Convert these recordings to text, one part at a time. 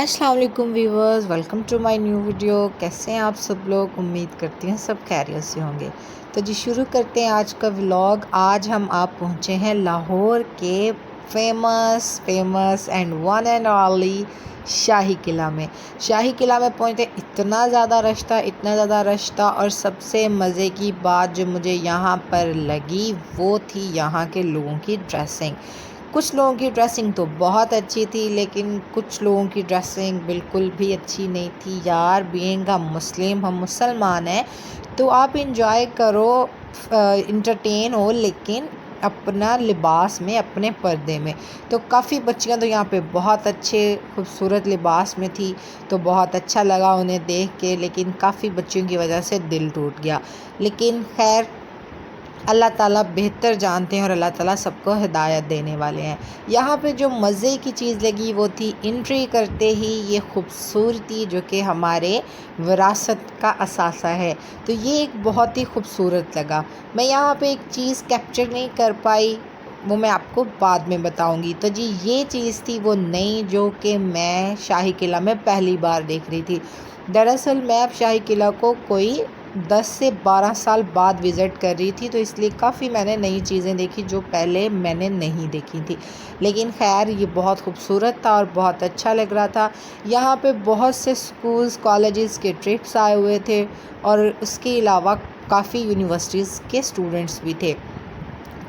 अस्सलाम वालेकुम viewers, welcome to my new video. कैसे हैं आप सब लोग? उम्मीद करती हैं सब खैरियत से होंगे। तो जी शुरू करते हैं आज का व्लॉग। आज हम आप पहुंचे हैं लाहौर के famous and one and only Shahi Qila में। शाही किला में पहुंचते इतना ज़्यादा रश था और सबसे मज़े की बात जो मुझे यहाँ पर लगी वो थी यहाँ के लोगों की ड्रेसिंग। कुछ लोगों की ड्रेसिंग तो बहुत अच्छी थी, लेकिन कुछ लोगों की ड्रेसिंग बिल्कुल भी अच्छी नहीं थी। यार बीइंग अ मुस्लिम, हम मुसलमान हैं तो आप इंजॉय करो, इंटरटेन हो, लेकिन अपना लिबास में, अपने पर्दे में। तो काफ़ी बच्चियां तो यहाँ पे बहुत अच्छे खूबसूरत लिबास में थी, तो बहुत अच्छा लगा उन्हें देख के, लेकिन काफ़ी बच्चियों की वजह से दिल टूट गया। लेकिन खैर अल्लाह ताला बेहतर जानते हैं और अल्लाह ताला सबको हिदायत देने वाले हैं। यहाँ पे जो मज़े की चीज़ लगी वो थी एंट्री करते ही ये खूबसूरती जो कि हमारे विरासत का असासा है। तो ये एक बहुत ही खूबसूरत लगा। मैं यहाँ पे एक चीज़ कैप्चर नहीं कर पाई, वो मैं आपको बाद में बताऊंगी। तो जी ये चीज़ थी वो नई जो कि मैं शाही किला में पहली बार देख रही थी। दरअसल मैं अब शाही किला को कोई 10 से 12 साल बाद विज़िट कर रही थी, तो इसलिए काफ़ी मैंने नई चीज़ें देखी जो पहले मैंने नहीं देखी थी। लेकिन खैर ये बहुत खूबसूरत था और बहुत अच्छा लग रहा था। यहाँ पे बहुत से स्कूल्स कॉलेजेस के ट्रिप्स आए हुए थे और उसके अलावा काफ़ी यूनिवर्सिटीज़ के स्टूडेंट्स भी थे।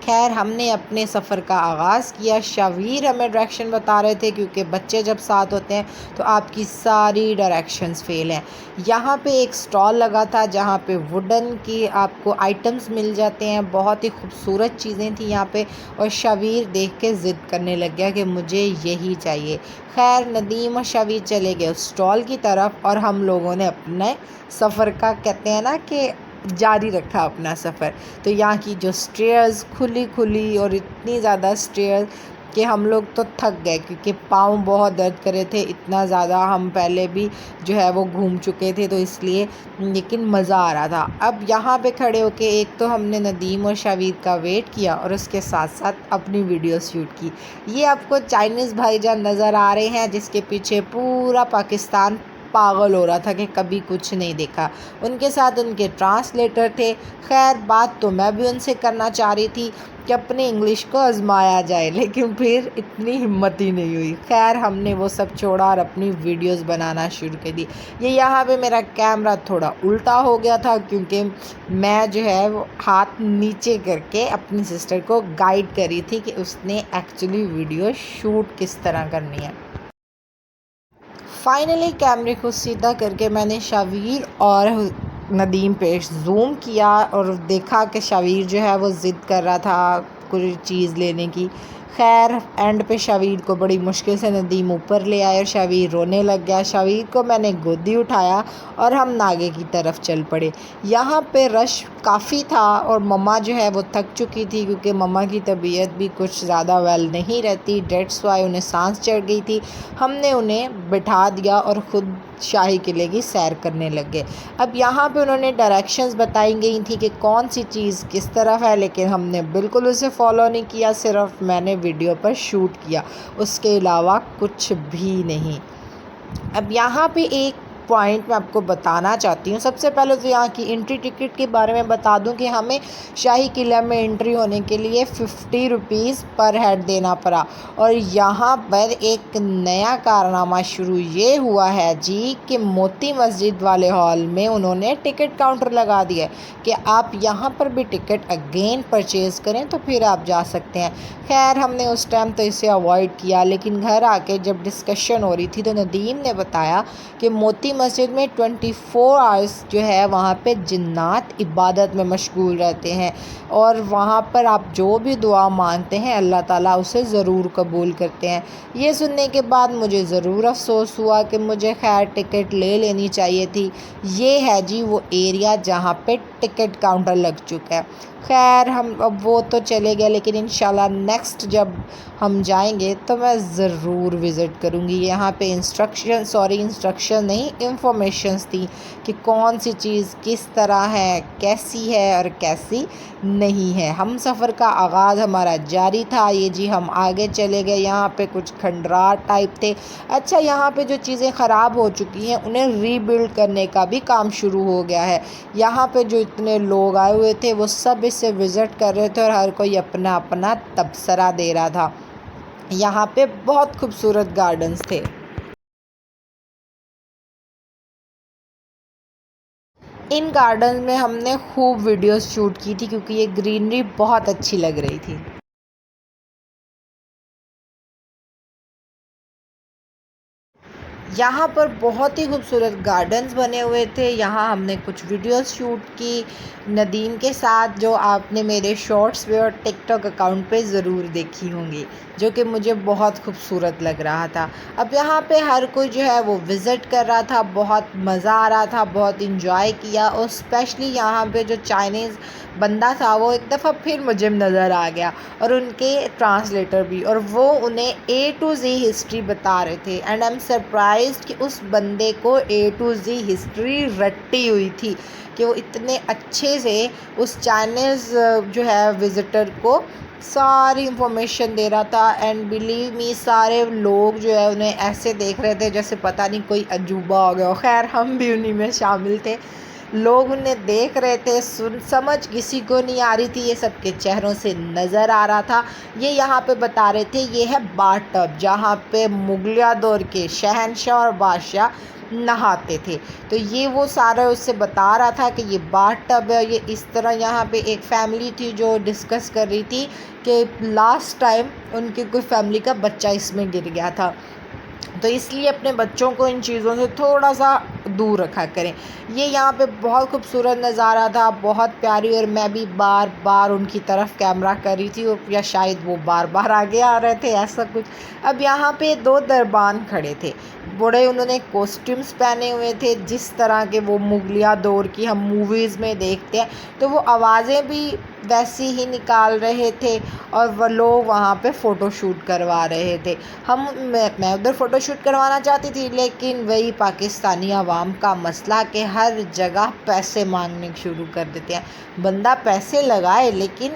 खैर हमने अपने सफ़र का आगाज़ किया। शावीर हमें डायरेक्शन बता रहे थे, क्योंकि बच्चे जब साथ होते हैं तो आपकी सारी डायरेक्शंस फेल हैं। यहाँ पे एक स्टॉल लगा था जहाँ पे वुडन की आपको आइटम्स मिल जाते हैं, बहुत ही खूबसूरत चीज़ें थी यहाँ पे। और शावीर देख के ज़िद करने लग गया कि मुझे यही चाहिए। खैर नदीम और शावीर चले गए उस स्टॉल की तरफ और हम लोगों ने अपने सफ़र का, कहते हैं ना कि, जारी रखा अपना सफ़र। तो यहाँ की जो स्टेयर्स खुली और इतनी ज़्यादा स्टेयर्स कि हम लोग तो थक गए, क्योंकि पाँव बहुत दर्द कर रहे थे, इतना ज़्यादा हम पहले भी जो है वो घूम चुके थे, तो इसलिए, लेकिन मज़ा आ रहा था। अब यहाँ पे खड़े होके एक तो हमने नदीम और शावीर का वेट किया और उसके साथ साथ अपनी वीडियो शूट की। ये आपको चाइनीज़ भाईजान नज़र आ रहे हैं जिसके पीछे पूरा पाकिस्तान पागल हो रहा था कि कभी कुछ नहीं देखा। उनके साथ उनके ट्रांसलेटर थे। खैर बात तो मैं भी उनसे करना चाह रही थी कि अपनी इंग्लिश को आजमाया जाए, लेकिन फिर इतनी हिम्मत ही नहीं हुई। खैर हमने वो सब छोड़ा और अपनी वीडियोस बनाना शुरू कर दी। ये यहाँ पे मेरा कैमरा थोड़ा उल्टा हो गया था, क्योंकि मैं जो है वो हाथ नीचे करके अपनी सिस्टर को गाइड कर रही थी कि उसने एक्चुअली वीडियो शूट किस तरह करनी है। फाइनली कैमरे को सीधा करके मैंने शावीर और नदीम पे जूम किया और देखा कि शावीर जो है वो ज़िद कर रहा था कोई चीज़ लेने की। खैर एंड पे शावीर को बड़ी मुश्किल से नदीम ऊपर ले आए और शावीर रोने लग गया। शावीर को मैंने गोदी उठाया और हम नागे की तरफ चल पड़े। यहाँ पे रश काफ़ी था और मम्मा जो है वो थक चुकी थी, क्योंकि मम्मा की तबीयत भी कुछ ज़्यादा वेल नहीं रहती, डेट्स वाई उन्हें सांस चढ़ गई थी। हमने उन्हें बिठा दिया और ख़ुद शाही किले की सैर करने लग गए। अब यहाँ पे उन्होंने डायरेक्शंस बताई गई थी कि कौन सी चीज़ किस तरफ है, लेकिन हमने बिल्कुल उसे फॉलो नहीं किया, सिर्फ मैंने वीडियो पर शूट किया, उसके अलावा कुछ भी नहीं। अब यहाँ पे एक पॉइंट मैं आपको बताना चाहती हूँ। सबसे पहले तो यहाँ की एंट्री टिकट के बारे में बता दूँ कि हमें शाही किला में एंट्री होने के लिए 50 रुपीज़ पर हेड देना पड़ा। और यहाँ पर एक नया कारनामा शुरू ये हुआ है जी कि मोती मस्जिद वाले हॉल में उन्होंने टिकट काउंटर लगा दिया है कि आप यहाँ पर भी टिकट अगेन परचेज़ करें तो फिर आप जा सकते हैं। खैर हमने उस टाइम तो इसे अवॉइड किया, लेकिन घर आके जब डिस्कशन हो रही थी तो नदीम ने बताया कि मोती मस्जिद में 24 आवर्स जो है वहाँ पे जिन्नात इबादत में मशगूल रहते हैं और वहाँ पर आप जो भी दुआ मांगते हैं अल्लाह ताला उसे ज़रूर कबूल करते हैं। ये सुनने के बाद मुझे ज़रूर अफसोस हुआ कि मुझे खैर टिकट ले लेनी चाहिए थी। ये है जी वो एरिया जहाँ पे टिकट काउंटर लग चुका है। खैर हम अब वो तो चले गए, लेकिन इंशाल्लाह नेक्स्ट जब हम जाएंगे तो मैं ज़रूर विज़िट करूँगी। यहाँ पे इंस्ट्रक्शन नहीं, इंफॉर्मेशंस थी कि कौन सी चीज़ किस तरह है, कैसी है और कैसी नहीं है। हम सफ़र का आगाज़ हमारा जारी था। ये जी हम आगे चले गए, यहाँ पे कुछ खंडरार टाइप थे। अच्छा, यहाँ पे जो चीज़ें ख़राब हो चुकी हैं उन्हें रीबिल्ड करने का भी काम शुरू हो गया है। यहाँ पे जो इतने लोग आए हुए थे वो सब इसे विज़िट कर रहे थे और हर कोई अपना अपना तबसरा दे रहा था। यहाँ पे बहुत खूबसूरत गार्डन्स थे। इन गार्डन में हमने खूब वीडियोस शूट की थी क्योंकि ये ग्रीनरी बहुत अच्छी लग रही थी। यहाँ पर बहुत ही खूबसूरत गार्डन्स बने हुए थे। यहाँ हमने कुछ वीडियोस शूट की नदीम के साथ, जो आपने मेरे शॉर्ट्स पे और टिकटॉक अकाउंट पे ज़रूर देखी होंगी, जो कि मुझे बहुत खूबसूरत लग रहा था। अब यहाँ पे हर कोई जो है वो विज़िट कर रहा था, बहुत मज़ा आ रहा था, बहुत इंजॉय किया। और स्पेशली यहाँ पे जो चाइनीज़ बंदा था वो एक दफ़ा फिर मुझे नज़र आ गया, और उनके ट्रांसलेटर भी, और वो उन्हें A to Z हिस्ट्री बता रहे थे। एंड आई एम सरप्राइज्ड कि उस बंदे को A to Z हिस्ट्री रट्टी हुई थी कि वो इतने अच्छे से उस चाइनीज़ जो है विज़िटर को सारी इंफॉर्मेशन दे रहा था। एंड बिलीव मी, सारे लोग जो है उन्हें ऐसे देख रहे थे जैसे पता नहीं कोई अजूबा हो गया। खैर हम भी उन्हीं में शामिल थे। लोग उन्हें देख रहे थे, समझ किसी को नहीं आ रही थी, ये सबके चेहरों से नज़र आ रहा था। ये यहाँ पे बता रहे थे ये है बाथ टब, जहाँ पे मुगलिया दौर के शहंशाह और बादशाह नहाते थे। तो ये वो सारा उससे बता रहा था कि ये बाथ टब है। ये इस तरह, यहाँ पे एक फैमिली थी जो डिस्कस कर रही थी कि लास्ट टाइम उनकी कोई फैमिली का बच्चा इसमें गिर गया था, तो इसलिए अपने बच्चों को इन चीज़ों से थोड़ा सा दूर रखा करें। ये यहाँ पे बहुत खूबसूरत नज़ारा था, बहुत प्यारी, और मैं भी बार बार उनकी तरफ कैमरा कर रही थी, और या शायद वो बार बार आगे आ रहे थे, ऐसा कुछ। अब यहाँ पे दो दरबान खड़े थे, बड़े उन्होंने कॉस्ट्यूम्स पहने हुए थे जिस तरह के वो मुगलिया दौर की हम मूवीज़ में देखते हैं, तो वो आवाज़ें भी वैसी ही निकाल रहे थे, और वो लोग वहाँ पे फ़ोटो शूट करवा रहे थे। मैं उधर फ़ोटो शूट करवाना चाहती थी, लेकिन वही पाकिस्तानी आवाम का मसला कि हर जगह पैसे मांगने शुरू कर देते हैं। बंदा पैसे लगाए, लेकिन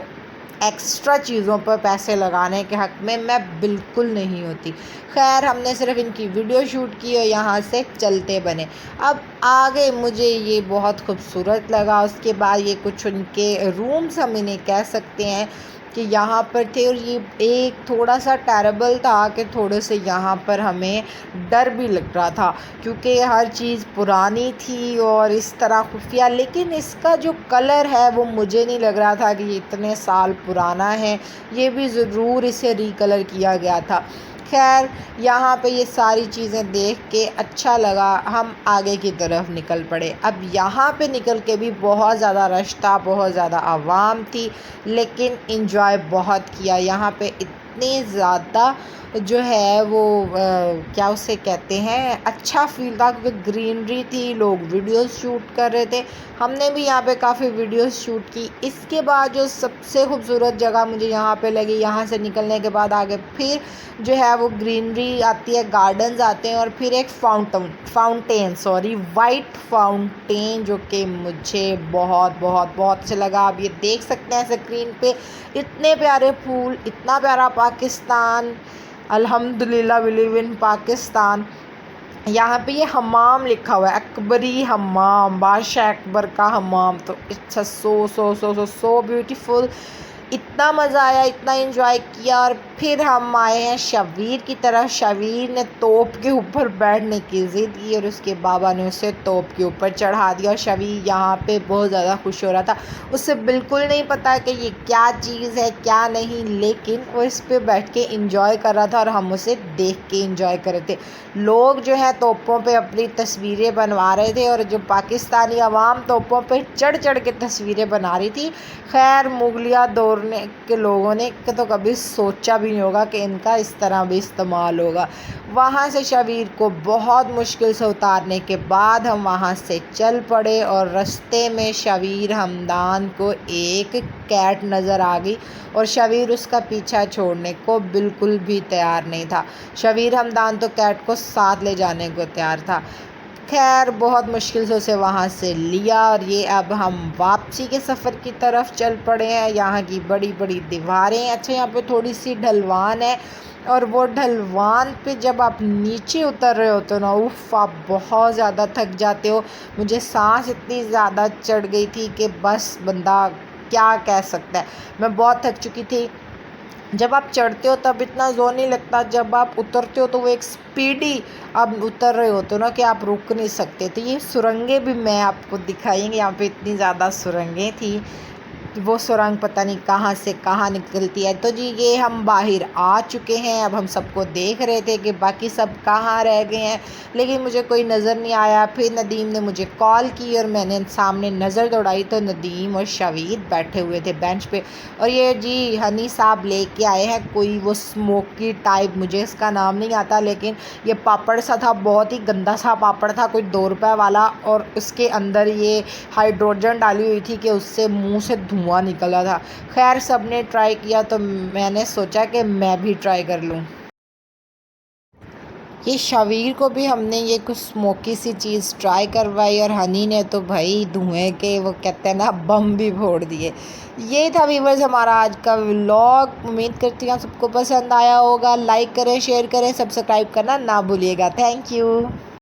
एक्स्ट्रा चीज़ों पर पैसे लगाने के हक़ में मैं बिल्कुल नहीं होती। खैर हमने सिर्फ इनकी वीडियो शूट की और यहाँ से चलते बने। अब आगे मुझे ये बहुत खूबसूरत लगा। उसके बाद ये कुछ उनके रूम्स हम इन्हें कह सकते हैं कि यहाँ पर थे, और ये एक थोड़ा सा टेरेबल था कि थोड़े से यहाँ पर हमें डर भी लग रहा था, क्योंकि हर चीज़ पुरानी थी और इस तरह खुफिया। लेकिन इसका जो कलर है वो मुझे नहीं लग रहा था कि ये इतने साल पुराना है, ये भी ज़रूर इसे रीकलर किया गया था। खैर यहाँ पे ये सारी चीज़ें देख के अच्छा लगा, हम आगे की तरफ निकल पड़े। अब यहाँ पे निकल के भी बहुत ज़्यादा रश था, बहुत ज़्यादा आवाम थी, लेकिन इंजॉय बहुत किया। यहाँ पे इतनी ज़्यादा जो है वो क्या उसे कहते हैं, अच्छा फील था, क्योंकि ग्रीनरी थी, लोग वीडियोस शूट कर रहे थे। हमने भी यहाँ पे काफ़ी वीडियोस शूट की। इसके बाद जो सबसे खूबसूरत जगह मुझे यहाँ पे लगी, यहाँ से निकलने के बाद आगे फिर जो है वो ग्रीनरी आती है, गार्डन्स आते हैं, और फिर एक वाइट फाउंटेन, जो कि मुझे बहुत बहुत बहुत अच्छा लगा। आप ये देख सकते हैं स्क्रीन पे, इतने प्यारे फूल, इतना प्यारा पाकिस्तान। अल्हम्दुलिल्लाह, बिलीव इन पाकिस्तान। यहाँ पे ये हमाम लिखा हुआ है, अकबरी हमाम, बादशाह अकबर का हमाम। तो इट्स सो ब्यूटीफुल। इतना मज़ा आया, इतना एंजॉय किया। और फिर हम आए हैं शबीर की तरफ। शबीर ने तोप के ऊपर बैठने की ज़िद की, और उसके बाबा ने उसे तोप के ऊपर चढ़ा दिया। और शबीर यहाँ पे बहुत ज़्यादा खुश हो रहा था। उसे बिल्कुल नहीं पता कि ये क्या चीज़ है क्या नहीं, लेकिन वो इस पे बैठ के इंजॉय कर रहा था, और हम उसे देख के इंजॉय कर रहे थे। लोग जो है तोपों पे अपनी तस्वीरें बनवा रहे थे, और जो पाकिस्तानी अवाम तोपों पे चढ़ चढ़ के तस्वीरें बना रही थी। खैर मुगलिया दौर के लोगों ने तो कभी सोचा भी भी नहीं होगा कि इनका इस तरह भी इस्तेमाल होगा। वहाँ से शबीर को बहुत मुश्किल से उतारने के बाद हम वहाँ से चल पड़े और रास्ते में शबीर हमदान को एक कैट नज़र आ गई और शबीर उसका पीछा छोड़ने को बिल्कुल भी तैयार नहीं था। शबीर हमदान तो कैट को साथ ले जाने को तैयार था। खैर बहुत मुश्किल से उसे वहाँ से लिया और ये अब हम वापसी के सफ़र की तरफ चल पड़े हैं। यहाँ की बड़ी बड़ी दीवारें, अच्छा यहाँ पे थोड़ी सी ढलवान है और वो ढलवान पे जब आप नीचे उतर रहे होते हो ना, उफ, आप बहुत ज़्यादा थक जाते हो। मुझे सांस इतनी ज़्यादा चढ़ गई थी कि बस बंदा क्या कह सकता है, मैं बहुत थक चुकी थी। जब आप चढ़ते हो तब इतना ज़ोर नहीं लगता, जब आप उतरते हो तो वो एक स्पीडी आप उतर रहे होते हो ना कि आप रुक नहीं सकते। तो ये सुरंगें भी मैं आपको दिखाएंगे, यहाँ पे इतनी ज़्यादा सुरंगें थी, वो सुरंग पता नहीं कहाँ से कहाँ निकलती है। तो जी ये हम बाहर आ चुके हैं। अब हम सबको देख रहे थे कि बाकी सब कहाँ रह गए हैं, लेकिन मुझे कोई नज़र नहीं आया। फिर नदीम ने मुझे कॉल की और मैंने सामने नज़र दौड़ाई तो नदीम और शवीद बैठे हुए थे बेंच पे। और ये जी हनी साहब लेके आए हैं कोई वो स्मोकी टाइप, मुझे इसका नाम नहीं आता, लेकिन ये पापड़ सा था, बहुत ही गंदा सा पापड़ था, कोई 2 रुपए वाला, और उसके अंदर ये हाइड्रोजन डाली हुई थी कि उससे मुंह से धुआं निकला था। खैर सब ने ट्राई किया तो मैंने सोचा कि मैं भी ट्राई कर लूँ। ये शबीर को भी हमने ये कुछ स्मोकी सी चीज़ ट्राई करवाई और हनी ने तो भाई धुएं के वो कहते हैं ना बम भी फोड़ दिए। ये था व्यूअर्स हमारा आज का व्लॉग। उम्मीद करती हूँ सबको पसंद आया होगा। लाइक करें, शेयर करें, सब्सक्राइब करना ना भूलिएगा। Thank you.